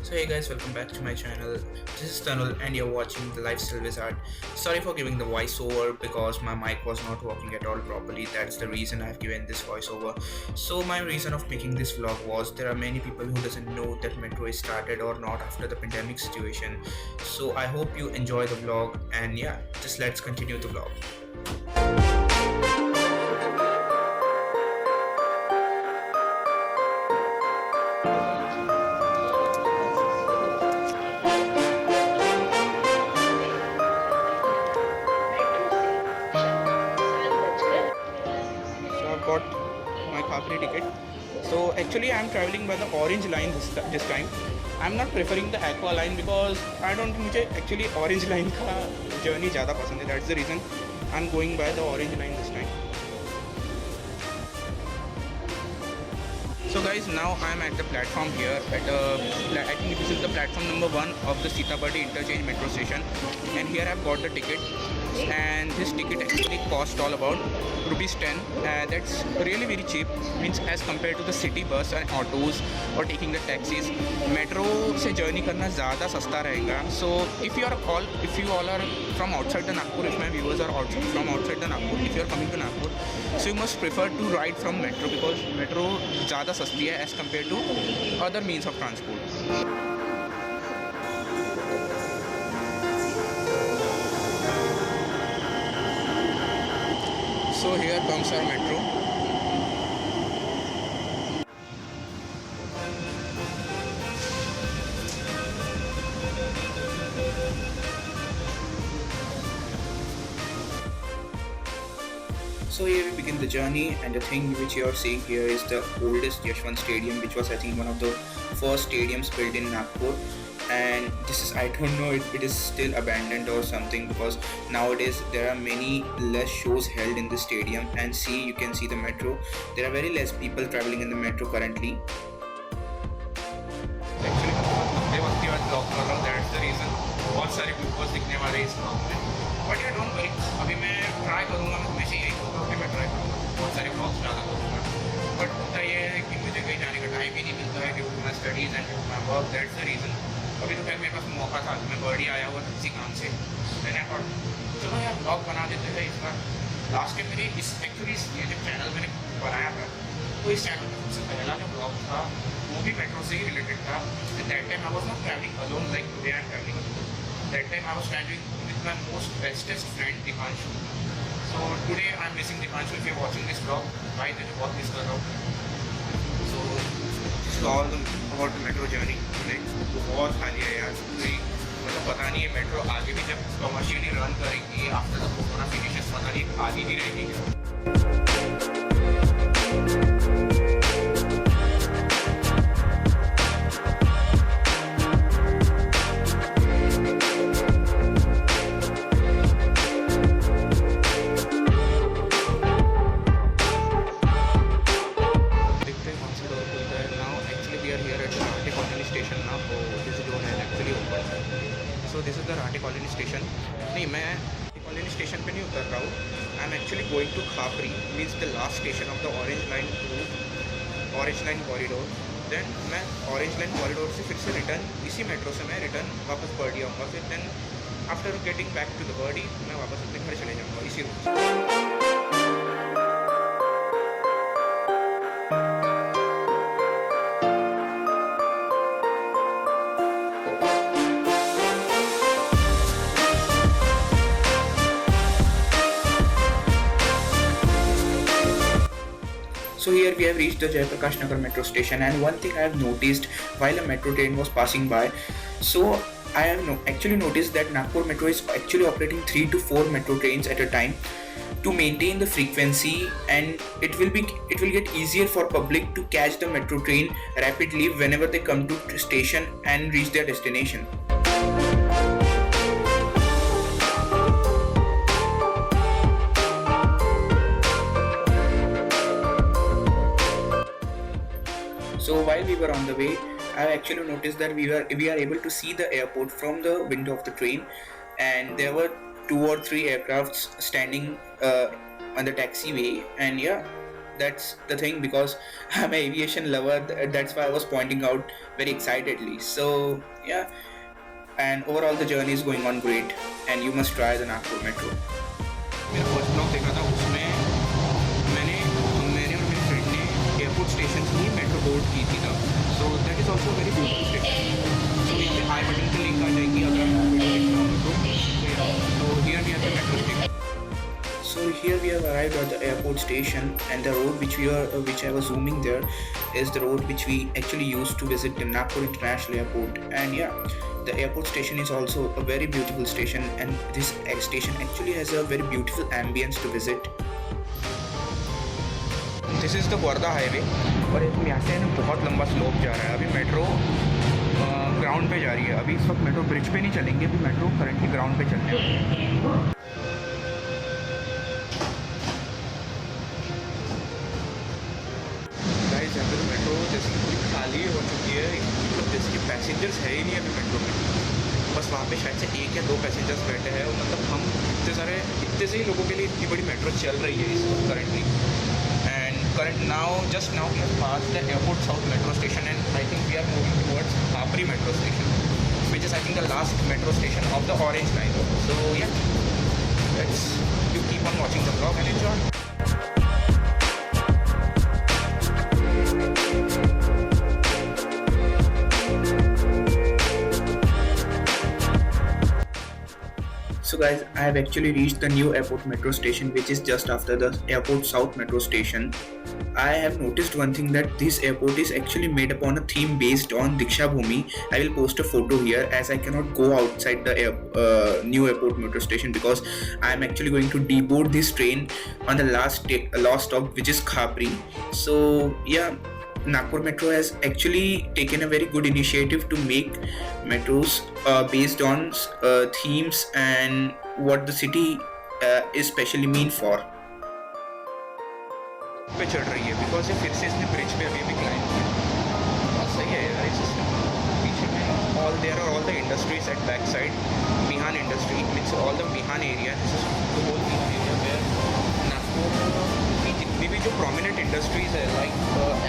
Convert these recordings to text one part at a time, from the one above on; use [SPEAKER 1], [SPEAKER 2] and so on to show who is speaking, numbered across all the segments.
[SPEAKER 1] So hey guys, welcome back to my channel. This is Tanul and you're watching the Lifestyle Wizard. Sorry for giving the voiceover because my mic was not working at all properly. That's the reason I've given this voiceover. So my reason of making this vlog was there are many people who doesn't know that metro is started or not after the pandemic situation. So I hope you enjoy the vlog and yeah, just let's continue the vlog. So I've got my Khapri ticket. So actually I'm traveling by the orange line this time. I'm not preferring the aqua line because I don't think मुझे actually orange line का journey ज़्यादा पसंद है. That's the reason I'm going by the orange line this time. So guys, now I'm at the platform here I think this is the platform number 1 of the Sitabardi interchange metro station, and here I've got the ticket, and this ticket actually cost all about rupees 10. That's really very cheap, means as compared to the city bus and autos or taking the taxis, metro से journey करना ज़्यादा सस्ता रहेगा. So if you all are from outside the Nagpur, if my viewers are from outside the Nagpur, if you are coming to Nagpur, so you must prefer to ride from metro because metro ज़्यादा सस्ती है as compared to other means of transport. So here comes our metro. So here we begin the journey, and the thing which you are seeing here is the oldest Yashwant Stadium, which was I think one of the first stadiums built in Nagpur. And this is, I don't know, it is still abandoned or something because nowadays there are many less shows held in the stadium. And see, you can see the metro. There are very less people traveling in the metro currently. Actually, that's the reason बहुत सारे viewers दिखने वाले इस blog में. But यार don't worry, अभी मैं try करूँगा, मैं हमेशा यही करूँगा कि मैं ट्राई करूँगा, बहुत सारे ब्लॉग्स डाला करूँगा. बट होता ये है कि मुझे कहीं जाने का टाइम ही नहीं मिलता है due to my studies and due to my work. That's the reason. अभी तो खैर मेरे पास मौका था, मैं बर्डी आया हुआ था किसी काम से, मैंने चलो यार ब्लॉग बना देते थे इस बार. लास्ट टाइम मेरी एक्चुअली ये जो चैनल मैंने बनाया था, तो इस चैनल का सबसे पहला जो ब्लॉग था वो भी मेट्रो से ही रिलेटेड था. At that time I was not travelling alone like today I am travelling alone. That time I was traveling with my most bestest friend Dipanshu. So today I am missing Dipanshu. If you are watching this vlog, why did you watch this vlog? So this is all about the metro journey. Like बहुत खाली है यार, मतलब पता नहीं है metro आगे भी जब कमर्शियली रन करेंगी आफ्टर द कोरोना फिनिशेस, पता नहीं खाली नहीं रहेगी क्या. So this is the Rate Colony station. नहीं, मैं कॉलोनी स्टेशन पे नहीं उतर रहा हूँ. I am actually going to Khapri, means the last station of the orange line route, orange line corridor. Then मैं ऑरेंज लाइन कॉरिडोर से फिर से रिटर्न इसी मेट्रो से मैं रिटर्न वापस बर्डी आऊँगा. फिर then after getting back to the Bardi मैं वापस अपने घर चले जाऊँगा इसी रूट से. So here we have reached the Jayaprakash Nagar metro station, and one thing I have noticed while a metro train was passing by, so I have actually noticed that Nagpur metro is actually operating 3 to 4 metro trains at a time to maintain the frequency, and it will get easier for public to catch the metro train rapidly whenever they come to station and reach their destination.
[SPEAKER 2] while we were on the way, I actually noticed that we are able to see the airport from the window of the train, and there were 2 or 3 aircrafts standing on the taxiway. And yeah, that's the thing, because I'm an aviation lover. That's why I was pointing out very excitedly. So yeah, and overall the journey is going on great, and you must try the Nagpur metro.
[SPEAKER 1] मेरा first blog देखा था, उसमें मैंने मैंने और मेरे friend ने airport station की मेट्रो बोर्ड की थी तब. So that is also very beautiful station. तो यहाँ पे आई बटन पे लिंक आ जाएगी अगर आप वीडियो देखना हो तो here we have the metro station.
[SPEAKER 2] So here we have arrived at the airport station, and the road which I was zooming there is the road which we actually used to visit the Nagpur International Airport. And yeah, the airport station is also a very beautiful station, and this station actually has a very beautiful ambience to visit.
[SPEAKER 1] This is the Wardha highway, और यहाँ से ना बहुत लंबा slope जा रहा है. अभी मेट्रो ग्राउंड पे जा रही है. अभी इस वक्त मेट्रो ब्रिज पे नहीं चलेंगे, अभी मेट्रो करंटली ग्राउंड पे चल रही है. गाइस, यहाँ पे तो मेट्रो जैसे कि पूरी खाली हो चुकी है, मतलब जैसे कि पैसेंजर्स है ही नहीं अभी मेट्रो में. बस वहाँ पे शायद से 1 या 2 पैसेंजर्स बैठे हैं. मतलब हम इतने से ही लोगों के लिए इतनी बड़ी मेट्रो चल रही है इस वक्त currently. Just now we have passed the Airport South metro station, and I think we are moving towards Khapri metro station, which is I think the last metro station of the orange line. So yeah, you keep on watching the vlog and enjoy.
[SPEAKER 2] So guys, I have actually reached the new airport metro station, which is just after the Airport South metro station. I have noticed one thing, that this airport is actually made upon a theme based on Diksha Bhumi. I will post a photo here, as I cannot go outside the new airport metro station, because I am actually going to deboard this train on the last stop, which is Khapri. So yeah, Nagpur Metro has actually taken a very good initiative to make metros based on themes and what the city is specially mean for.
[SPEAKER 1] पे चढ़ रही है because ये फिर से इसने bridge पे अभी क्लाइंब किया. और सही है यार. पीछे में all the industries at back side. Mihan industry means all the Mihan area. This is the whole Mihan area where Nagpur की जितनी भी जो प्रोमिनेंट इंडस्ट्रीज है लाइक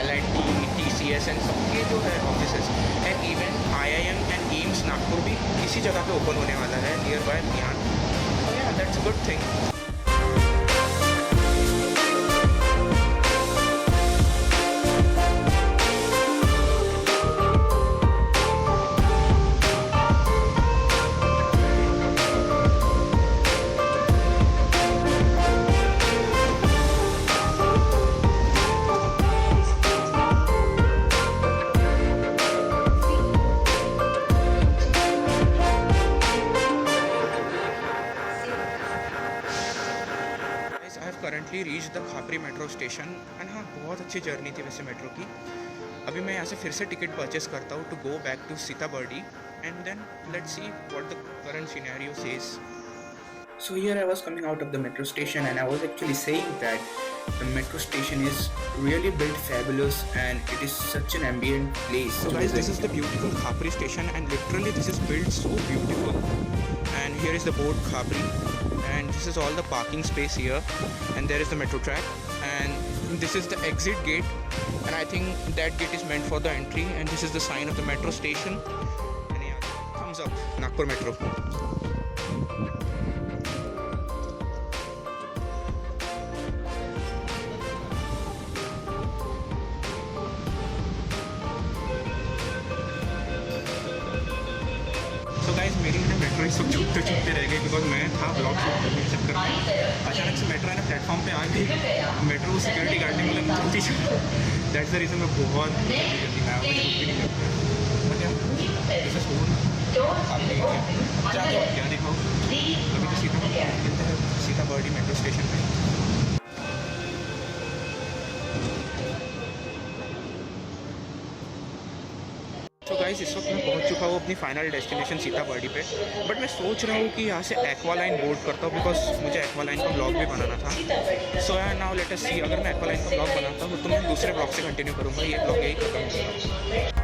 [SPEAKER 1] L&T, TCS एंड सबके जो है offices, and even IIM and AIIMS Nagpur भी इसी जगह पे ओपन होने वाला है नियर बाय मिहान. या that's a good thing. Currently reach the Khapri metro station. And हाँ, बहुत अच्छी जर्नी थी वैसे मेट्रो की. अभी मैं यहाँ से फिर से टिकट परचेस करता हूँ to go back to Sitabardi, and then let's see what the current scenario says.
[SPEAKER 2] So here I was coming out of the metro station, and I was actually saying that the metro station is really built fabulous, and it is such an ambient place.
[SPEAKER 1] So guys, this is the beautiful Khapri station, and literally this is built so beautiful. And here is the board Khapri, and this is all the parking space here, and there is the metro track, and this is the exit gate, and I think that gate is meant for the entry, and this is the sign of the metro station. And yeah, thumbs up, Nagpur Metro. तो guys, मेरी ना metro ही सब छुपते रह गई, because मैं था blog shoot करने के चक्कर में. अचानक से मेट्रो है ना प्लेटफॉर्म पे आ गई. मेट्रो सिक्योरिटी गार्ड ने मतलब जल्दी चला. दैट्स द रीज़न मैं बहुत जल्दी आया, मैं शूट भी नहीं कर पाया. जैसे स्कूल आप क्या देखो अभी तो सीताबर्डी मेट्रो स्टेशन पे. So गाइस इस वक्त मैं पहुंच चुका हूँ अपनी फाइनल डेस्टिनेशन सीतापर्डी पे, बट मैं सोच रहा हूँ कि यहाँ से एक्वालाइन बोर्ड करता हूँ बिकॉज मुझे एक्वालाइन का ब्लॉग भी बनाना था। सो नाउ लेट अस सी, अगर मैं एक्वालाइन का ब्लॉग बनाता हूँ तो मैं दूसरे ब्लॉग से कंटिन्यू करूँगा, ये ब्लॉग यही खत्म होगा।